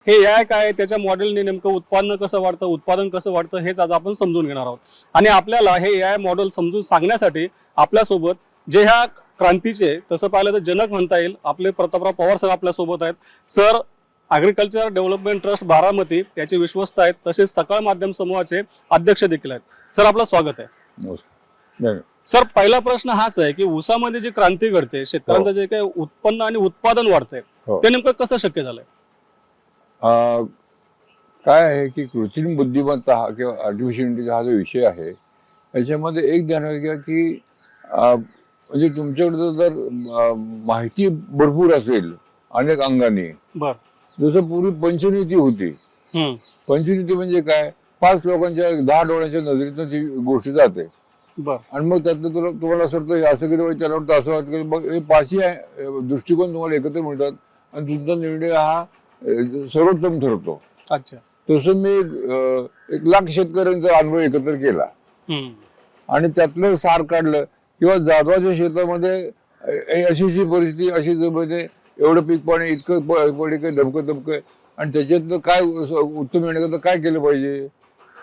हे AI काय आहे, त्याच्या मॉडेलने नेमकं उत्पादन कसं वाढतं, उत्पादन कसं वाढतं हेच आज आपण समजून घेणार आहोत. आणि आपल्याला हे AI मॉडेल समजून सांगण्यासाठी आपल्यासोबत जे ह्या क्रांतीचे तसं पाहिलं तर जनक म्हणता येईल आपले प्रतापराव पवार सर आपल्यासोबत आहेत. Sir agriculture development trust Baramati याचे विश्वस्त आहेत, तसेच सकाळ माध्यम समूहाचे अध्यक्ष देखील आहेत. सर आपलं स्वागत आहे. नमस्कार. सर पहिला प्रश्न हाच आहे की ऊसामध्ये जी क्रांती घडते, शेतकऱ्यांचं जे काही उत्पन्न आणि उत्पादन वाढतंय हो. ते नेमकं कसं शक्य झालंय? काय आहे की कृत्रिम बुद्धिमत्ता हा किंवा आर्टिफिशियल इंटेलिजन्स हा जो विषय आहे त्याच्यामध्ये एक ध्यानात घ्या की म्हणजे तुमच्याकडे जर माहिती भरपूर असेल अनेक अंगाने, बर जसं पूर्वी पंचनीती होती. पंचनीती म्हणजे काय, 5 लोकांच्या 10 डोळ्यांच्या नजरेतून ती गोष्ट जाते बर आणि मग त्यातलं तुम्हाला असं वाटतं असं केलं पाहिजे, त्याला वाटतं असं वाटतं, मग हे 5ही दृष्टिकोन तुम्हाला एकत्र मिळतात आणि तुमचा निर्णय हा सर्वोत्तम ठरतो. अच्छा. तसं मी 1,00,000 शेतकऱ्यांचा अनुभव एकत्र केला आणि त्यातलं सार काढलं किंवा जाधवाच्या शेतामध्ये अशी परिस्थिती, अशी जमिनी, एवढं पीक पाणी, इतकं पडे काय धमकं धमकं, आणि त्याच्यातलं काय उत्तम येण्याकरता काय केलं पाहिजे.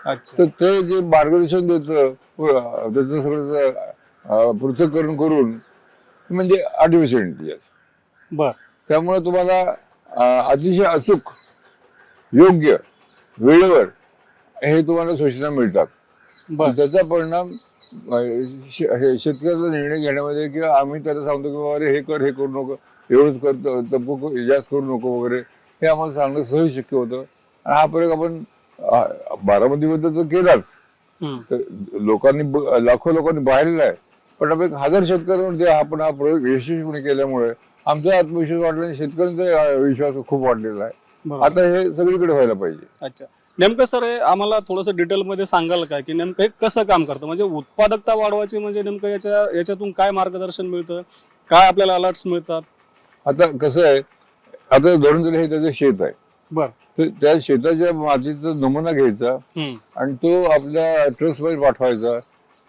अच्छा. तर ते जे मार्गदर्शन देतं त्याचं सगळं पृथक्करण करून म्हणजे आर्टिफिशियल इंटेलिजन्स. बर त्यामुळे तुम्हाला अतिशय अचूक, योग्य, वेळेवर हे तुम्हाला सूचना मिळतात. बर त्याचा परिणाम शेतकऱ्याला निर्णय घेण्यामध्ये, किंवा आम्ही त्याला सांगतो की बाबा अरे हे कर, हे करू नको, एवढंच कर, तब्बू जास्त करू नको वगैरे, हे आम्हाला सांगणं सहज शक्य होतं. आणि हा प्रयोग आपण बारामतीमध्ये तर केलाच, तर लोकांनी लाखो लोकांनी पाहिलेला आहे. पण आपण 1,000 शेतकऱ्यांवरती आपण हा प्रयोग यशस्वीपणे केल्यामुळे आमचा आत्मविश्वास वाढला आणि शेतकऱ्यांचा विश्वास खूप वाढलेला आहे. बरोबर. आता हे सगळीकडे व्हायला पाहिजे. अच्छा. नेमकं सर हे आम्हाला थोडंसं डिटेलमध्ये सांगाल का की नेमकं हे कसं काम करतं, म्हणजे उत्पादकता वाढवायची म्हणजे नेमकं याच्यातून काय मार्गदर्शन मिळतं, काय आपल्याला अलर्ट्स मिळतात? आता कसं आहे, आता धरून दिलं हे त्याचं शेत आहे, बर तर त्या शेताच्या मातीचा नमुना घ्यायचा आणि तो आपल्या ट्रस्ट मध्ये पाठवायचा.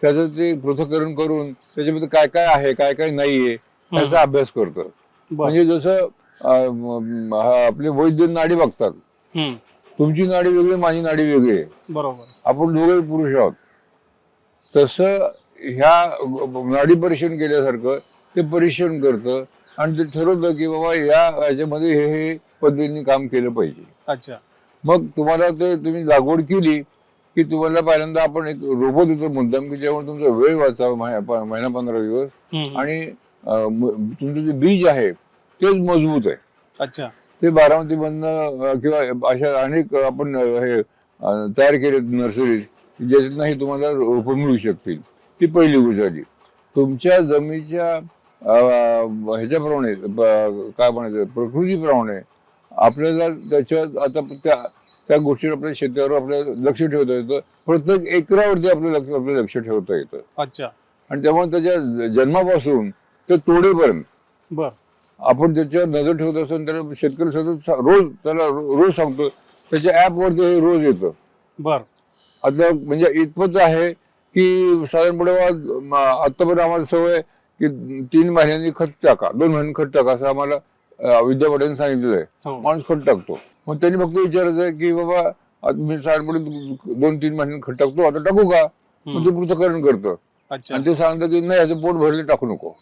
त्याचं ते पृथक्करण करून त्याच्यामध्ये काय काय आहे, काय काय नाहीये याचा अभ्यास करतो. बर म्हणजे जसं आपले वैद्य नाडी बघतात, तुमची नाडी वेगळी, माझी नाडी वेगळी आहे, बरोबर. आपण दोघे पुरुष आहोत, तसं ह्या नाडी परीक्षण केल्यासारखं ते परीक्षण करतं आणि ते ठरवतं की बाबा याच्यामध्ये हे पद्धतीने काम केलं पाहिजे. अच्छा. मग तुम्हाला ते तुम्ही लागवड केली की तुम्हाला पहिल्यांदा आपण एक रोबो देतो मुद्दाम, की जेव्हा तुमचा वेळ वाचावा, महिना 15 दिवस, आणि तुमचं जे बीज आहे तेच मजबूत आहे. अच्छा. ते बारामतीमधनं किंवा अशा अनेक आपण हे तयार केलेत नर्सरीज, ज्याच्यातनंही तुम्हाला रोपं मिळू शकतील. ती पहिली गोष्ट झाली. तुमच्या जमिनीच्या ह्याच्याप्रमाणे काय म्हणायचं, प्रकृतीप्रमाणे आपल्याला त्याच्यात आता त्या गोष्टीवर आपल्या शेतावर आपल्याला लक्ष ठेवता येतं. प्रत्येक एकरावरती आपलं लक्ष ठेवता येतं. अच्छा. आणि त्यामुळे त्याच्या जन्मापासून ते तोडेपर्यंत बर आपण त्याच्यावर नजर ठेवत असतो. त्याला शेतकरी सतत रोज सांगतो, त्याच्या ऍपवरती हे रोज येतं. बर आता म्हणजे इतपत आहे की साधारणपणे आतापर्यंत आम्हाला सवय की 3 महिन्यांनी खत टाका, 2 महिन्यांनी खत टाका, असं आम्हाला विद्यापीठाने सांगितलेलं आहे. माणूस खत टाकतो. मग त्यांनी फक्त विचारायचं आहे की बाबा मी साधारणपणे 2-3 महिन्यांनी खत टाकतो, आता टाकू का? मग ते पृथक्करण करतं. अच्छा. आणि ते सांगतं की नाही, ह्याचं पोट भरले, टाकू नको.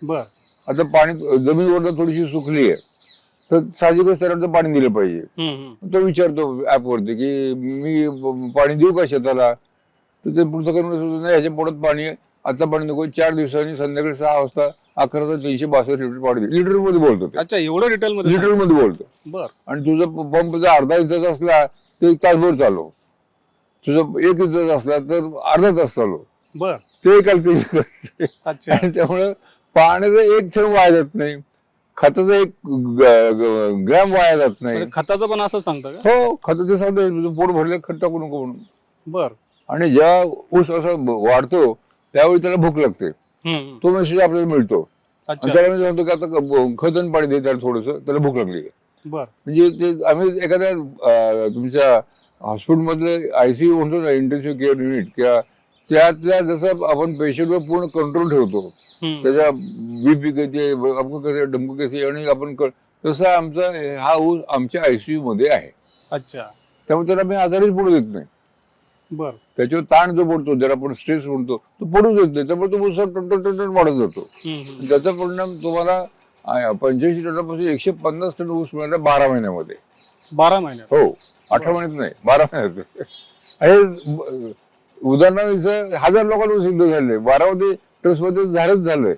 बर आता पाणी जमीन वरती थोडीशी सुकली आहे, तर साहजिकच त्याला पाणी दिलं पाहिजे. तो विचारतो ऍपवरती की मी पाणी देऊ का शेताला? तर ते पुढचं करून नाही, ह्याच्या पोटात पाणी आहे, आता पाणी नको, 4 दिवसांनी संध्याकाळी 6 वाजता 11,362 लिटर पाणी दे. लिटर मध्ये बोलतो ते. अच्छा, एवढं डिटेल मध्ये लिटर मध्ये बोलतो. बर आणि तुझा पंप जर अर्धा इंचाचा असला तर 1 तासभर चालव, तुझा 1 इंचाचा असला तर अर्धा तास चालव. बर ते कॅल्क्युलेट करते. अच्छा. आणि त्यामुळे पाण्याचा एक थेंब वाया जात नाही, खताचं एक ग्रॅम वाया जात नाही. म्हणजे खताचं पण असं सांगतं का? हो, खताचं सांगतो तुझं पोट भरले, खत टाकू नको म्हणून. बर आणि जेव्हा ऊस असं वाढतो त्यावेळी त्याला भूक लागते, तो मेसेज आपल्याला मिळतो. अच्छा. त्याला मी सांगतो की आता खत आणि पाणी दे त्याला, थोडंसं त्याला भूक लागली. बर म्हणजे ते आम्ही एखाद्या तुमच्या हॉस्पिटलमधले ICU म्हणतो ना, इंटेन्सिव्ह केअर युनिट, किंवा त्यातल्या जसं आपण पेशंटवर पूर्ण कंट्रोल ठेवतो, त्याच्या BP किती आहे, आपलं कसं, डमकं कसे, आणि आपण तसा आमचा हा ऊस आमच्या ICU मध्ये आहे. अच्छा. त्यामुळे त्याला मी आजारीच पडू देत नाही. बर. त्याच्यावर ताण जो पडतो, ज्याला आपण स्ट्रेस म्हणतो, तो पडू देत नाही. त्यामुळे तो ऊस टन वाढत जातो. त्याचा परिणाम तुम्हाला 85 टनापासून 150 टन ऊस मिळाला 12 महिन्यामध्ये. 12 महिन्यात? हो, 18 महिन्यात नाही, 12 महिन्यात. आणि उदाहरणार्थ 1000 लोकांना सिद्ध झाले, 12 मध्ये ट्रस्ट मध्ये झालंय.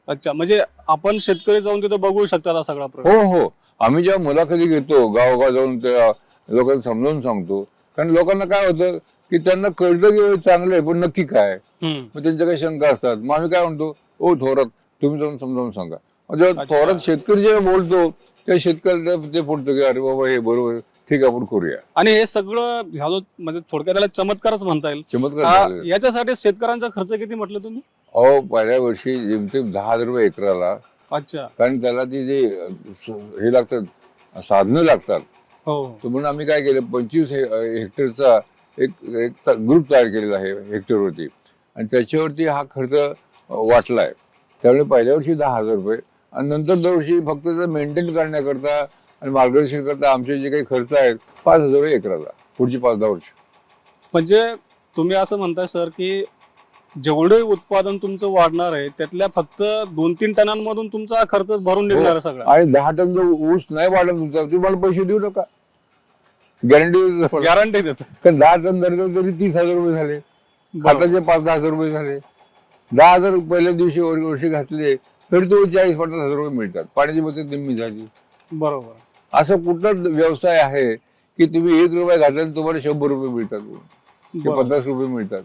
अच्छा, म्हणजे आपण शेतकरी जाऊन तिथे बघू शकतात हा सगळा प्रकार? हो हो, आम्ही जेव्हा मुलाखती घेतो, गावोगाव जाऊन त्या लोकांना समजावून सांगतो. कारण लोकांना काय होतं की त्यांना कळतं की चांगलं आहे, पण नक्की काय, मग त्यांच्या काही शंका असतात. मग आम्ही काय म्हणतो, ओ थोरात तुम्ही जाऊन समजावून सांगा. जेव्हा थोरात शेतकरी जेव्हा बोलतो त्या शेतकऱ्याला ते पडतं की अरे बाबा हे बरोबर, ठीक आहे आपण करूया. आणि हे सगळं म्हणजे थोडक्यात त्याला चमत्कारच म्हणता येईल. चमत्कार. याच्यासाठी शेतकऱ्यांचा खर्च किती म्हटलं तुम्ही? अहो, पहिल्या वर्षी जेमतेम 10,000 रुपये एकराला. अच्छा. कारण त्याला ती जे हे लागतात, साधनं लागतात. हो. म्हणून आम्ही काय केलं, 25 हेक्टरचा एक ग्रुप तयार केलेला आहे हेक्टरवरती, आणि त्याच्यावरती हा खर्च वाटलाय. त्यामुळे पहिल्या वर्षी 10,000 रुपये, आणि नंतर दरवर्षी फक्त मेंटेन करण्याकरता आणि मार्गदर्शन करता आमचे जे काही खर्च आहेत 5,000 रुपये एकराला पुढची 5-10 वर्ष. म्हणजे तुम्ही असं म्हणताय सर की जेवढे उत्पादन तुमचं वाढणार आहे त्यातल्या फक्त 2-3 टनांमधून तुमचा खर्च भरून निघणार आहे सगळं? आणि 10 टन जर ऊस नाही वाढला तुमचा, तुम्हाला पैसे देऊ नका, गॅरंटी देत. कारण 10 टन तरी 30,000 रुपये झाले, खताचे 5-10 हजार रुपये झाले. 10,000 पहिल्या दिवशी वर्षी घातले तरी तो 40-50 हजार रुपये मिळतात. पाण्याची बचत निम्मी झाली. बरोबर. असं कुठला व्यवसाय आहे की तुम्ही 1 रुपया घातला तुम्हाला 100 रुपये मिळतात, 50 रुपये मिळतात?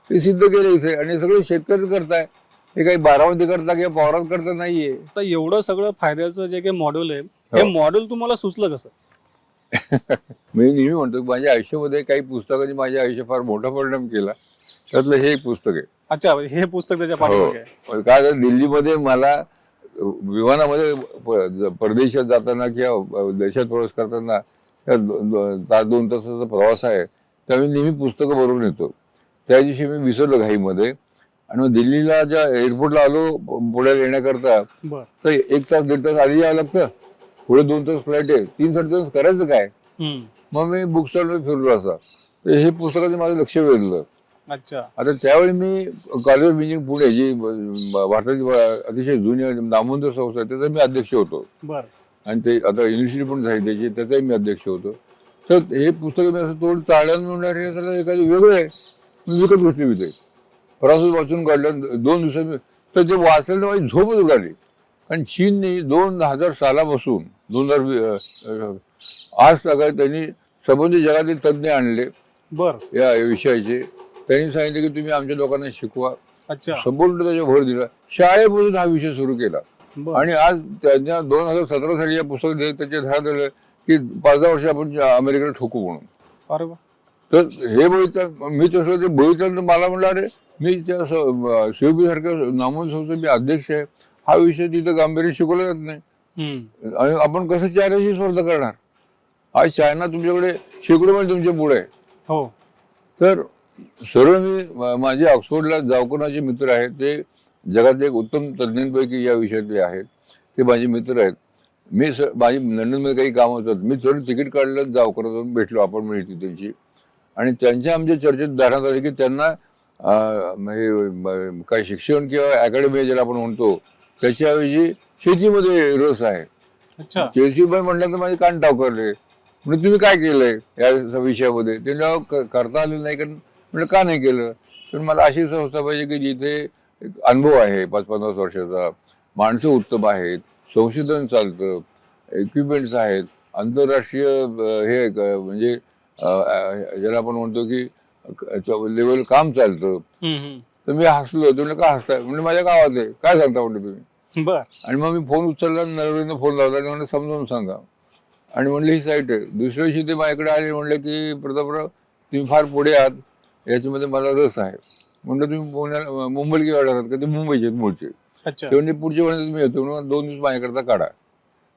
ते सिद्ध केलं इथे, आणि सगळे शेतकरी करताय. हे काही बारामती करता किंवा पवारात करता नाहीये. तर एवढं सगळं फायद्याचं जे काही मॉडेल आहे, हे मॉडेल तुम्हाला सुचलं कसं? मी नेहमी म्हणतो माझ्या आयुष्यामध्ये काही पुस्तकांनी माझ्या आयुष्य फार मोठा परिणाम केला, त्यातलं हे एक पुस्तक आहे. अच्छा, हे पुस्तक त्याच्या पाठीमागे आहे? काय झालं, दिल्लीमध्ये मला विमानामध्ये परदेशात जाताना किंवा देशात प्रवास करताना 2 तासाचा प्रवास आहे, त्यावेळी नेहमी पुस्तकं बरोबर येतो. त्या दिवशी मी विसरलो घाईमध्ये, आणि मग दिल्लीला ज्या एअरपोर्टला आलो पुण्याला येण्याकरता, तर 1 तास 1.5 तास आधी यावं लागतं, पुढे 2 तास फ्लाईट आहे, 3-4 तास करायचं काय? मग मी बुक स्टॉलवर फिरलो असा, तर हे पुस्तकाचं माझं लक्ष वेधलं. अच्छा. आता त्यावेळी मी कॉलेज ऑफ इंजिनिअरिंग पुणे, जी भारताची अतिशय जुनी नामवंत संस्था आहे, त्याचा मी अध्यक्ष होतो. आणि ते आता युनिव्हर्सिटी पण झाली त्याची, त्याचाही मी अध्यक्ष होतो. तर हे पुस्तक मी असं थोडं चाळ्यानं म्हणणार, हे त्याला एखादं वेगळं आहे, मी विकत घेतली होते. प्रवास वाचून काढलं 2 दिवसांनी, तर ते वाचलं तर माझी झोपच उडाली. कारण चीनने 2000 सालापासून 2008 त्यांनी संबंधित जगातील तज्ज्ञ आणले या विषयाचे. त्यांनी सांगितलं की तुम्ही आमच्या लोकांना शिकवा. संपूर्ण त्याच्या भर दिला, शाळेपासून हा विषय सुरू केला. आणि आज त्यांच्या 2017 साली या पुस्तक त्याचे धडा दिलं की 5-10 वर्ष आपण अमेरिकेला ठोकू म्हणून. अरे वा. तर हे बघितलं मी, तसं ते बघितलं तर मला म्हणलं अरे मी त्या COP सारख्या नामवंत संस्था मी अध्यक्ष आहे, हा विषय तिथं गांभीर्य शिकवला जात नाही, आणि आपण कसं चायनाशी स्पर्धा करणार? आज चायना तुमच्याकडे शेकडो मैल तुमच्या पुढे आहे. हो. तर सर्व मी माझे ऑक्सफोर्डला जावकोनाचे मित्र आहेत, ते जगातले एक उत्तम तज्ज्ञांपैकी या विषयातले आहेत, ते माझे मित्र आहेत. मी माझी लंडनमध्ये काही काम होतात, मी थोडं तिकीट काढलं, जावकोना जाऊन भेटलो, आपण मिळते त्यांची, आणि त्यांच्या आमच्या चर्चेत धारणात आले की त्यांना काही शिक्षण किंवा अकॅडमी ज्याला आपण म्हणतो त्याच्याऐवजी शेतीमध्ये रस आहे. शेतीमध्ये म्हटलं तर माझे कान टावकारले, म्हणजे तुम्ही काय केलंय या विषयामध्ये? त्यांना करता आलं नाही, कारण म्हणजे का नाही केलं? तर मला अशी संस्था पाहिजे की जिथे अनुभव आहे 5-50 वर्षाचा, माणसं उत्तम आहेत, संशोधन चालतं, इक्विपमेंट्स आहेत, आंतरराष्ट्रीय हे म्हणजे ज्याला आपण म्हणतो की लेवल काम चालतं. तर मी हसलो. तुम्ही का हसताय? म्हणजे माझ्या गावात आहे, काय सांगता म्हणलं तुम्ही? आणि मग मी फोन उचलला, नरवरीनं फोन लावला, म्हणलं समजावून सांगा. आणि म्हणलं ही साईट आहे. दुसऱ्या दिवशी ते माझ्याकडे आले, म्हणलं की प्रतापराव तुम्ही फार पुढे आहात, याच्यामध्ये मला रस आहे. म्हणलं तुम्ही पुण्याला मुंबईला किंवा आहात का? ते मुंबईचे मूळचे. ते पुढच्या वेळेस तुम्ही येतो म्हणून 2 दिवस माझ्याकरता काढा.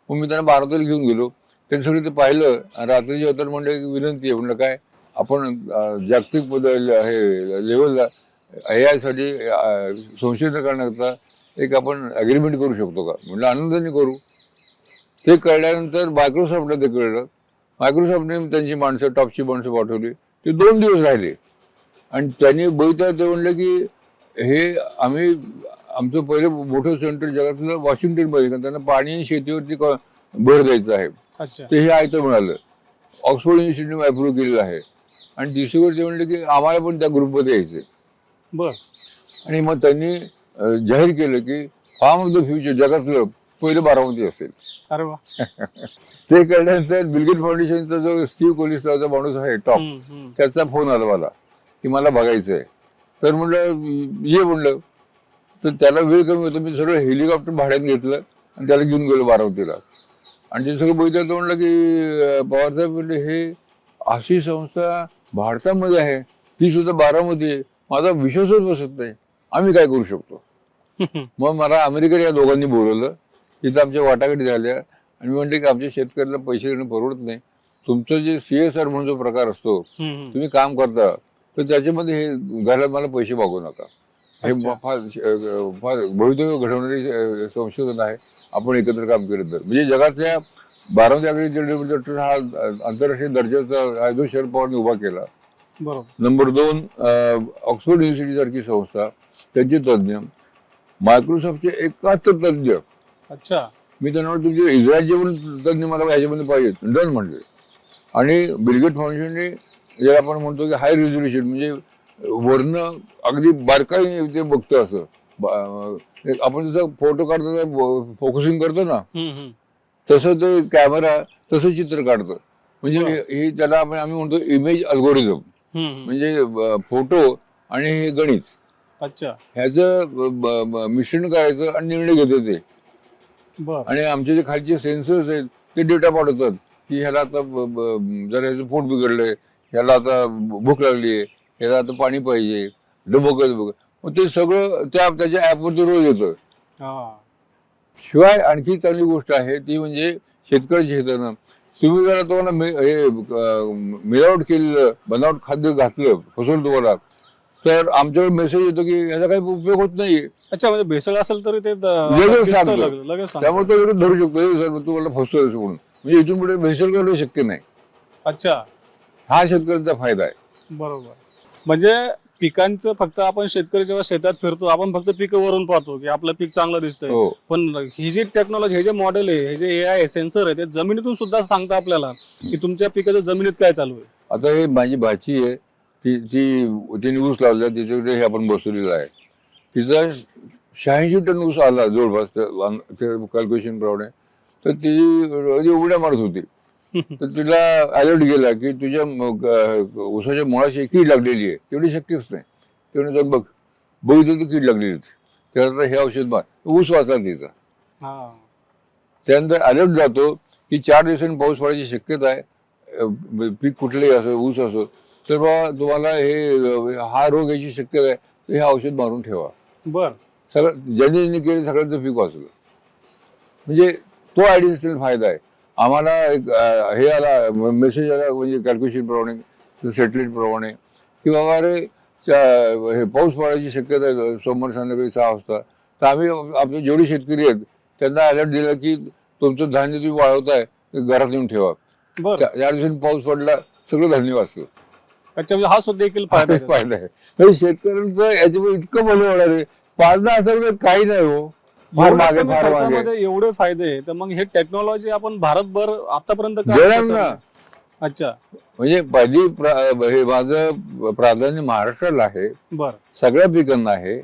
मग मी त्यांना बारामतीला घेऊन गेलो, त्यांनी सगळं ते पाहिलं, आणि रात्री जेवताना म्हणलं की विनंती आहे, म्हणलं काय आपण जागतिक हे लेवलला AI साठी संशोधन करण्याकरता एक आपण अग्रीमेंट करू शकतो का? म्हणलं आनंदाने करू. ते कळल्यानंतर मायक्रोसॉफ्टला ते कळलं. मायक्रोसॉफ्टने त्यांची माणसं, टॉपची माणसं पाठवली. ते 2 दिवस राहिले आणि त्यांनी बघितलं, ते म्हणलं की हे आम्ही आमचं पहिलं मोठं सेंटर जगातलं वॉशिंग्टनमध्ये, कारण त्यांना पाणी आणि शेतीवरती भर द्यायचं आहे. अच्छा. ते हे आयतं मिळालं. ऑक्सफोर्ड युनिव्हर्सिटीने अप्रूव्ह केलेलं आहे. आणि दुसरी गोष्ट ते म्हणले की आम्हाला पण त्या ग्रुपमध्ये यायचं. बर. आणि मग त्यांनी जाहीर केलं की फार्म ऑफ द फ्युचर जगातलं पहिलं बारामती असेल. अरे वा. ते कळल्यानंतर बिलगेट फाउंडेशनचा जो स्टीव्ह कोलिस नावाचा माणूस आहे टॉप, त्याचा फोन आला मला की मला बघायचंय. तर म्हणलं ये म्हणलं. तर त्याला वेळ कमी होता, मी सगळं हेलिकॉप्टर भाड्यात घेतलं आणि त्याला घेऊन गेलो बारामतीला. आणि ते सगळं बघितलं तर म्हणलं की पवारसाहेब म्हणले हे अशी संस्था भारतामध्ये आहे, ती सुद्धा बारामती आहे, माझा विश्वासच बसत नाही, आम्ही काय करू शकतो. मग मला अमेरिकेत या दोघांनी बोलवलं. तिथं आमच्या वाटाघाटी झाल्या आणि मी म्हणले की आमच्या शेतकऱ्याला पैसे देणं परवडत नाही, तुमचं जे CSR म्हणून जो प्रकार असतो, तुम्ही काम करता, तर त्याच्यामध्ये हे घरात मला पैसे मागू नका. हे फार भवितव्य घडवणारी संशोधन आहे, आपण एकत्र काम केलं तर. म्हणजे जगातल्या बारामती ॲग्रिकल्चर हा आंतरराष्ट्रीय दर्जाचा जो शरद पवारने उभा केला. नंबर 2 ऑक्सफोर्ड युनिव्हर्सिटी सारखी संस्था, त्यांचे तज्ज्ञ, मायक्रोसॉफ्टचे 71 तज्ज्ञ. अच्छा. मी त्यांना तुमचे इस्रायलचे पण तज्ज्ञ मला ह्याच्यामध्ये पाहिजेत, डन म्हणले. आणि बिलगेट फाउंडेशनने जे आपण म्हणतो की हाय रेझोल्युशन, म्हणजे वरनं अगदी बारकाईने ते बघतो असं. आपण जसं फोटो काढतो फोकसिंग करतो ना, तसं ते कॅमेरा तसं चित्र काढतं. म्हणजे हे त्याला आम्ही म्हणतो इमेज अल्गोरिझम, म्हणजे फोटो आणि हे गणित. अच्छा. ह्याचं मिश्रण करायचं आणि निर्णय घेते ते. आणि आमचे जे खालचे सेन्सर्स आहेत ते डेटा पाठवतात की ह्याला आता जर ह्याचं पोट बिघडलंय, ह्याला आता भूक लागली आहे, ह्याला आता पाणी पाहिजे, डबक. मग ते सगळं त्याच्या ऍपवरती रोज येतं. शिवाय आणखी चांगली गोष्ट आहे ती म्हणजे शेतकऱ्याच्या हितानं, तुम्ही जरा तुम्हाला हे मिलावट केलेलं, बनावट खाद्य घातलं, फसवलं तुम्हाला, तर आमच्याकडे मेसेज येतो की याचा काही उपयोग होत नाहीये. अच्छा, म्हणजे भेसळ असेल तरी ते लगेच सांगतो. त्यामुळे तो लगेच धरू शकतो, सर तुम्हाला फसवलं म्हणून. म्हणजे इथून पुढे भेसळ करणं शक्य नाही. अच्छा. हा शेतकऱ्यांचा फायदा आहे. बरोबर. म्हणजे पिकांचं फक्त आपण शेतकरी जेव्हा शेतात फिरतो, आपण फक्त पिकं वरून पाहतो की आपलं पीक चांगलं दिसतंय. पण ही जी टेक्नॉलॉजी, हे जे मॉडेल आहे, हे जे AI सेन्सर आहे, ते जमिनीतून सुद्धा सांगतं आपल्याला की तुमच्या पिकाचं जमिनीत काय चालू आहे. आता हे माझी भाची आहे, तिने ऊस लावला, तिच्याकडे हे आपण बसवलेलं आहे. तिचा 86 टन ऊस आला जवळपास कॅल्क्युलेशन प्रमाणे. तर ती उड्या मारत होती. तर तिला अलर्ट गेला की तुझ्या ऊसाच्या मुळाशी कीड लागलेली आहे. तेवढी शक्यच नाही. तेवढं जर बघितलं तर कीड लागलेली होती. त्यानंतर हे औषध मार, ऊस वाचला तिचा. त्यानंतर अलर्ट जातो की 4 दिवसांनी पाऊस पडायची शक्यता आहे, पीक कुठलंही असो, ऊस असो, तर बाबा तुम्हाला हा रोग याची शक्यता आहे, तर हे औषध मारून ठेवा. सगळं ज्यांनी केलं सगळ्यांचं पीक वाचलं. म्हणजे तो ॲडिशनल फायदा आहे. आम्हाला एक हे आला, मेसेज आला, म्हणजे कॅल्क्युलेशन प्रमाणे, सॅटेलाइट प्रमाणे, की बाबा अरे हे पाऊस पडायची शक्यता आहे सोमवार संध्याकाळी 6 वाजता. तर आम्ही आपले जेवढे शेतकरी आहेत त्यांना अलर्ट दिला की तुमचं धान्य तुम्ही वाळवताय ते घरात येऊन ठेवा. 4 दिवसांनी पाऊस पडला, सगळं धान्य वाचलं. अच्छा, म्हणजे हा सुद्धा देखील फायदा आहे. म्हणजे शेतकऱ्यांचं याच्यामुळे इतकं भलं होणार आहे. 5-10 हजार रुपये काही नाही हो, फार मागे. एवढे फायदे. तर मग हे टेक्नॉलॉजी आपण भारतभर आतापर्यंत ना. अच्छा. म्हणजे पहिली हे माझं प्राधान्य महाराष्ट्राला आहे, सगळ्या पिकांना आहे.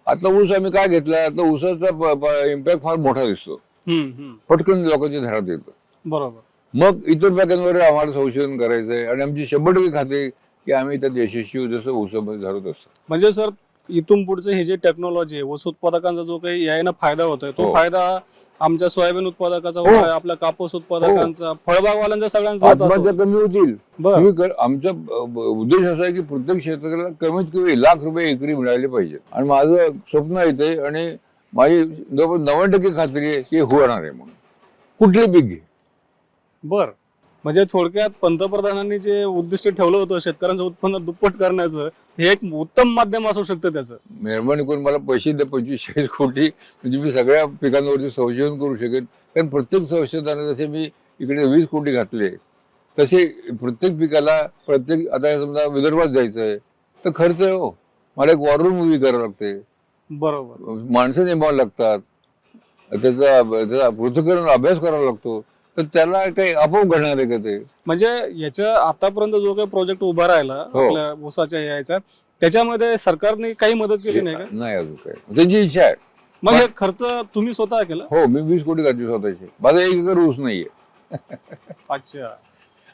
आता ऊस आम्ही काय घेतला, आता ऊसाचा इम्पॅक्ट फार मोठा दिसतो, पटकन लोकांच्या घरात येतो. बरोबर. मग इतर पिकांवर आम्हाला संशोधन करायचंय आणि आमची 100% खाते की आम्ही त्यात यशस्वी जसं ऊसामध्ये झालो तसं. म्हणजे सर इथून पुढचं हे जे टेक्नॉलॉजी आहे, ऊस उत्पादकांचा जो काही यायनं फायदा होतोय, तो फायदा आमच्या सोयाबीन उत्पादकाचा होतोय, आपल्या कापूस उत्पादकांचा, फळबागवाल्यांचा, सगळ्यांचा कमी होतील. आमचा उद्देश असा आहे की प्रत्येक शेतकऱ्याला कमीत कमी ₹1,00,000 एकरी मिळाले पाहिजे. आणि माझं स्वप्न आहे ते, आणि माझी 90% खात्री आहे की होणार आहे म्हणून. कुठले पीक घे. म्हणजे थोडक्यात पंतप्रधानांनी जे उद्दिष्ट ठेवलं होतं शेतकऱ्यांचं उत्पन्न दुप्पट करण्याचं, हे एक उत्तम माध्यम असू शकतं त्याचं. मेहरबानी करून मला पैसे द्या 25-40 कोटी, म्हणजे मी सगळ्या पिकांवरती संशोधन करू शकेन. कारण प्रत्येक संशोधनाला जसे मी इकडे 20 कोटी घातले, तसे प्रत्येक पिकाला आता समजा विदर्भात जायचं आहे तर खर्च आहे हो. मला एक वॉर रूम उभी करावी लागते, बरोबर. माणसं नेमावं लागतात, त्याचा पृथक्करण अभ्यास करावा लागतो. तर त्याला काही आपोआप घडणार आहे का ते? म्हणजे याच्या आतापर्यंत जो काही प्रोजेक्ट उभा राहिला हो. आपल्या ऊसाच्या यायचा, त्याच्यामध्ये सरकारने काही मदत केली नाही का? नाही अजून काय, त्यांची इच्छा आहे. मग हे खर्च तुम्ही स्वतः केला? हो, मी 20 कोटी घातली स्वतःचे. माझा 1 एकर ऊस नाहीये. अच्छा.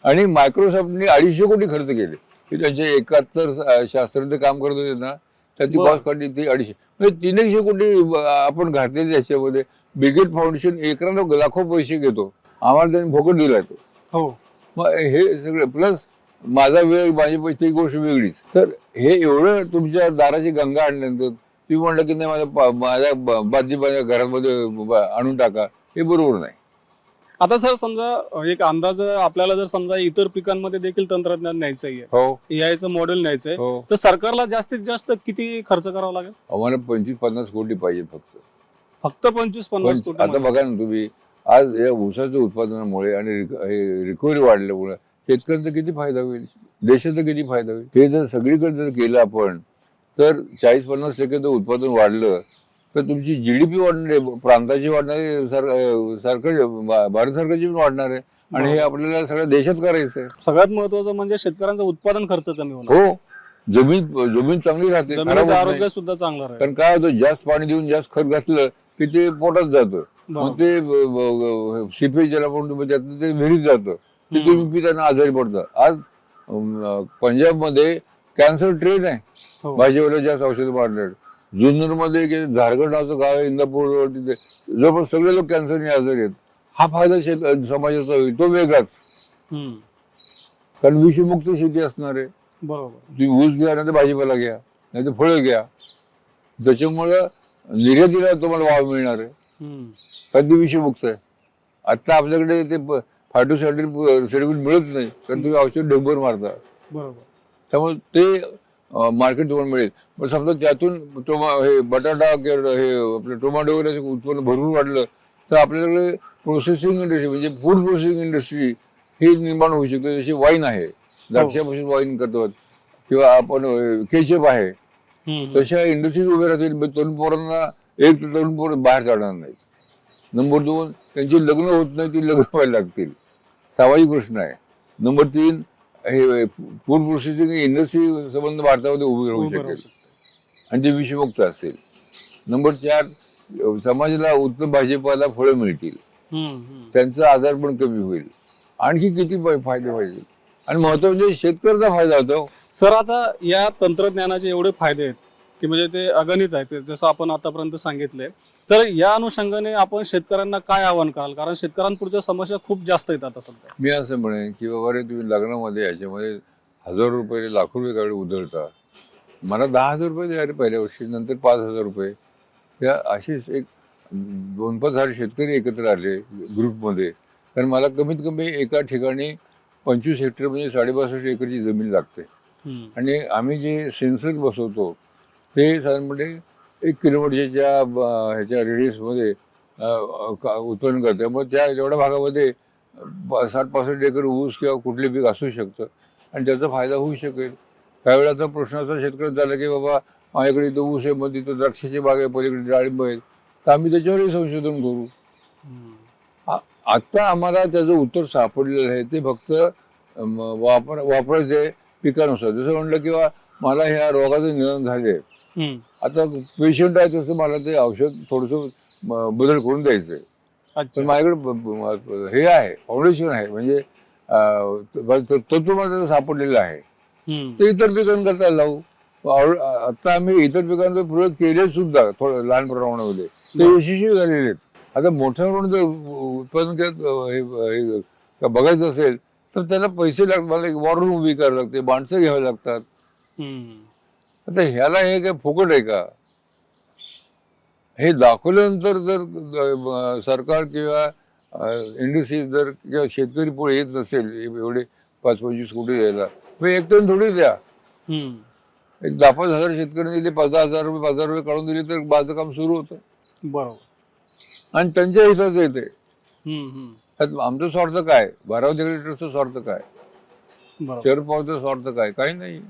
आणि मायक्रोसॉफ्टने 250 कोटी खर्च केले. की त्यांचे 71 शास्त्रज्ञ काम करत होते ना, त्याची बरं. कॉस्ट काढली ती 250. म्हणजे 300 कोटी आपण घातलेले त्याच्यामध्ये. बिगेट फाउंडेशन एकराला लाखो पैसे घेतो, आम्हाला त्यांनी फुकट दिलाय तो. हो. मग हे सगळं प्लस माझा वेळ, माझी पैसे, ती गोष्ट वेगळीच. तर हे एवढं तुमच्या दाराची गंगा आणल्यानंतर तुम्ही म्हणलं की नाही माझ्या बाजी माझ्या घरामध्ये आणून टाका, हे बरोबर नाही. आता सर समजा एक अंदाज आपल्याला जर समजा इतर पिकांमध्ये देखील तंत्रज्ञान न्यायचंय, हो एआयचं मॉडेल न्यायचंय, हो, तर सरकारला जास्तीत जास्त किती खर्च करावा लागेल? आम्हाला 25-50 कोटी पाहिजे फक्त. फक्त 25-50 पण आता कोटी? बघा ना तुम्ही, आज या ऊसाच्या उत्पादनामुळे आणि रिकव्हरी वाढल्यामुळे शेतकऱ्यांचा किती फायदा होईल, देशाचा किती फायदा होईल. हे जर सगळीकडे जर केलं आपण, तर 40-50% जर उत्पादन वाढलं तर तुमची GDP वाढणार आहे, प्रांताची वाढणार आहे, भारत सरकारची पण वाढणार आहे. आणि हे आपल्याला सगळ्या देशात करायचं आहे. सगळ्यात महत्वाचं म्हणजे शेतकऱ्यांचा उत्पादन खर्च कमी होणार, हो, जमीन चांगली राहते, खराब जमिनीचं होत आरोग्य नाही. सुद्धा चांगलं राहील. कारण काय होतं, जास्त पाणी देऊन जास्त खत घातलं की ते पोटात जातं. मग बरोबर. ते सिपेज ज्याला म्हणतो त्यातलं ते विहिरीत जातं, ते हम्म. तुम्ही पिताना आजारी पडता. आज पंजाबमध्ये कॅन्सर ट्रेन आहे, हो. भाजीवाला जास्त औषधं मारणार. जुन्नरमध्ये झारखंड नावाचं गाव आहे, इंदापूर, तिथे जवळपास सगळे लोक कॅन्सरने आजारी आहेत. हा फायदा समाजाचा होईल, तो वेगळाच. हम्म. कारण विषमुक्त शेती असणार आहे. बरोबर. तुम्ही ऊस घ्या, नाही तर भाजीपाला घ्या, नाही तर फळं घ्या. त्याच्यामुळं निर्यातीला तुम्हाला वाव मिळणार आहे, हम्म. कारण ती विषमुक्त आहे. आता आपल्याकडे ते सर्टिफिकेट मिळत नाही, कारण तुम्ही औषध ढगभर मारता. बरोबर. त्यामुळे ते मार्केट तुम्हाला मिळेल. पण समजा त्यातून हे बटाटा किंवा हे आपलं टोमॅटो वगैरे उत्पन्न भरपूर वाढलं तर आपल्याकडे प्रोसेसिंग इंडस्ट्री म्हणजे फूड प्रोसेसिंग इंडस्ट्री ही निर्माण होऊ शकते. जशी वाईन आहे, द्राक्षापासून वाईन करतात, किंवा आपण केचप आहे, हम्म. तशा इंडस्ट्रीज उभे राहतील. तरुण पोरांना एक तरुण पोर बाहेर काढणार नाहीत. नंबर 2, त्यांची लग्न होत नाही, ती लग्न व्हायला लागतील, सामाजिक प्रश्न आहे. नंबर 3, हे फूड प्रोसेसिंग इंडस्ट्री संबंध भारतामध्ये उभी राहू उभं राहू शकेल शकते. आणि ते विषमुक्त असेल. नंबर 4, समाजाला उत्तम भाजीपाला फळं मिळतील, हम्म. त्यांचा आजार पण कमी होईल. आणखी किती फायदे व्हायचे. आणि महत्वाचे शेतकऱ्याचा फायदा होतो. सर आता या तंत्रज्ञानाचे एवढे फायदे आहेत की म्हणजे ते अगणित आहेत, जसं आपण आतापर्यंत सांगितले. तर या अनुषंगाने आपण शेतकऱ्यांना काय आवाहन कराल, कारण शेतकऱ्यांपुढच्या समस्या खूप जास्त आहेत आता सध्या? मी असं म्हणेन की बाबा रे, तुम्ही लग्नामध्ये याच्यामध्ये 1000 रुपये, लाखो रुपये गाडी उधळता, मला 10,000 रुपये द्या रे पहिल्या वर्षी, नंतर 5,000 रुपये. त्या अशीच एक 2-5 शेतकरी एकत्र आले ग्रुपमध्ये. कारण मला कमीत कमी एका ठिकाणी 25 हेक्टर म्हणजे 62.5 एकरची जमीन लागते. आणि आम्ही जे सेन्सर बसवतो ते साधारणपणे 1 किलोमीटरच्या ह्याच्या रेडियसमध्ये उत्पन्न करते. त्यामुळे त्या एवढ्या भागामध्ये 60-65 एकर ऊस किंवा कुठले पीक असू शकतं आणि त्याचा फायदा होऊ शकेल. त्यावेळेला प्रश्न असा शेतकऱ्याचा झाला की बाबा माझ्याकडे इथं ऊस आहे, मग तिथं द्राक्षाची बाग आहे, पलीकडे डाळिंब आहेत, तर आम्ही त्याच्यावरही संशोधन करू. आता आम्हाला त्याचं उत्तर सापडलेलं आहे. ते फक्त वापरायचे पिकानुसार. जसं म्हणलं किंवा मला ह्या रोगाचं निदान झाले, आता पेशंट आहे तसं मला ते औषध थोडंसं बदल करून द्यायचंय. पण माझ्याकडे हे आहे, फाउंडेशन आहे, म्हणजे तत्व मला सापडलेलं आहे, ते इतर पिकांकरता लावू. आता आम्ही इतर पिकांचा प्रयोग केले सुद्धा थोडं लहान प्रमाणामध्ये, ते यशस्वी झालेले आहेत. आता मोठ्या प्रमाणात जर उत्पादन बघायचं असेल तर त्याला पैसे लागतात, मला एक वॉर रूम उभी करावी लागते, माणसं घ्यावी लागतात. आता ह्याला हे काय फुकट आहे का? हे दाखवल्यानंतर जर सरकार किंवा इंडस्ट्री जर किंवा शेतकरी पुढे येत नसेल एवढे 5-25 कोटी द्यायला, मग एक टन थोडी द्या, एक 10-5 हजार शेतकऱ्यांनी दिले, 50,000 रुपये 5,000 रुपये काढून दिले तर माझं काम सुरू होतं. बरोबर. आणि त्यांच्या हिताचं येते. त्यात आमचा स्वार्थ काय, बारामती ट्रस्टचा स्वार्थ काय, बरोबर. शरद पवारचा स्वार्थ काय, काही नाही.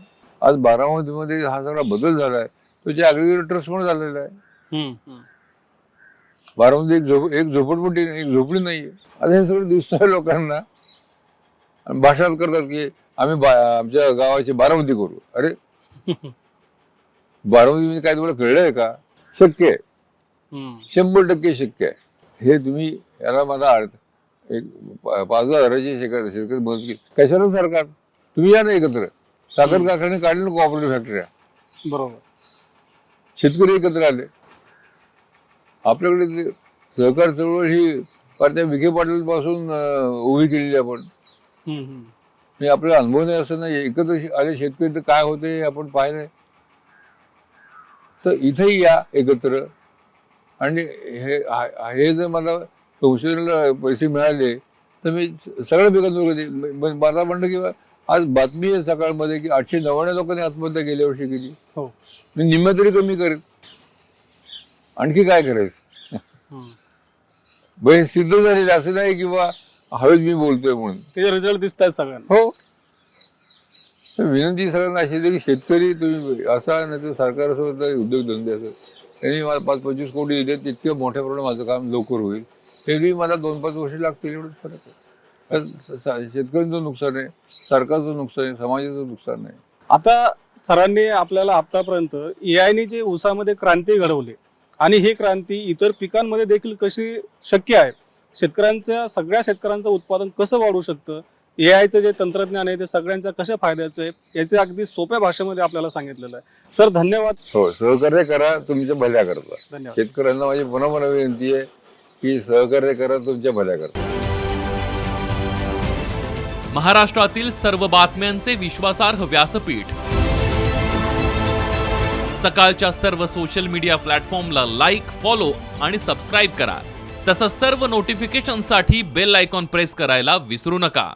आज बारामतीमध्ये हा सगळा बदल झालाय तो जे ऍग्रीकल्चर ट्रस्ट म्हणून झालेला आहे. बारामती एक झोपडपट्टी नाही, एक झोपडी नाहीये. आता हे सगळं दिसतंय लोकांना आणि भाषण करतात की आम्ही आमच्या गावाची बारामती करू. अरे बारामती म्हणजे काय तुम्हाला कळलंय का? शक्य आहे, 100% शक्य आहे. हे तुम्ही याला माझा अर्थ एक 5,000 शेतकरी मदत केली कशाला सरकार, तुम्ही या ना एकत्र, साखर कारखाने काढले ना कोऑपरेटिव्ह फॅक्टऱ्या, बरोबर, शेतकरी एकत्र आले. आपल्याकडे सहकार चळवळ ही त्या विखे पाटील पासून उभी केलेली आपण. मी आपल्याला अनुभव नाही असं नाही, एकत्र आले शेतकरी तर काय होते हे आपण पाहिलंय. तर इथेही या एकत्र. आणि हे जर मला संशोधनाला पैसे मिळाले तर मी सगळं बेकार मला म्हणलं की आज बातमी आहे सकाळमध्ये की 899 लोकांनी आत्महत्या गेल्या वर्षी केली. मी निम्म्या तरी कमी करेन, आणखी काय करायचं. सिद्ध झालेलं असं नाही किंवा हवेत मी बोलतोय म्हणून, त्याचे रिझल्ट दिसत आहेत सगळ्यांना. हो. विनंती सगळ्यांना अशी आहे की शेतकरी तुम्ही असा नाही तर सरकारसोबत उद्योगधंदे असं त्यांनी मला 5-25 कोटी दिले, तितकं मोठ्या प्रमाणात माझं काम लवकर होईल. तरी मला 2-5 वर्ष लागतील, एवढंच फरक आहे. शेतकऱ्यांचं नुकसान आहे, सरकारचं नुकसान आहे, समाजाचं नुकसान आहे. आता सरांनी आपल्याला आतापर्यंत एआयने जे ऊसामध्ये क्रांती घडवली आणि ही क्रांती इतर पिकांमध्ये देखील कशी शक्य आहे, सगळ्या शेतकऱ्यांचं उत्पादन कसं वाढू शकतं, एआयचं जे तंत्रज्ञान आहे ते सगळ्यांच्या कशा फायद्याचं आहे याचे अगदी सोप्या भाषेमध्ये आपल्याला सांगितलेलं आहे. सर धन्यवाद. हो, सहकार्य करा तुमच्या भल्या करता. धन्यवाद. शेतकऱ्यांना माझी पुन्हा विनंती आहे की सहकार्य करा तुमच्या भल्या करता. महाराष्ट्रातील सर्व बातम्यांचे विश्वासार्ह व्यासपीठ. सकाळच्या सर्व सोशल मीडिया प्लॅटफॉर्मला लाईक, फॉलो आणि सबस्क्राईब करा. तसंच सर्व नोटिफिकेशनसाठी बेल आयकॉन प्रेस करायला विसरू नका.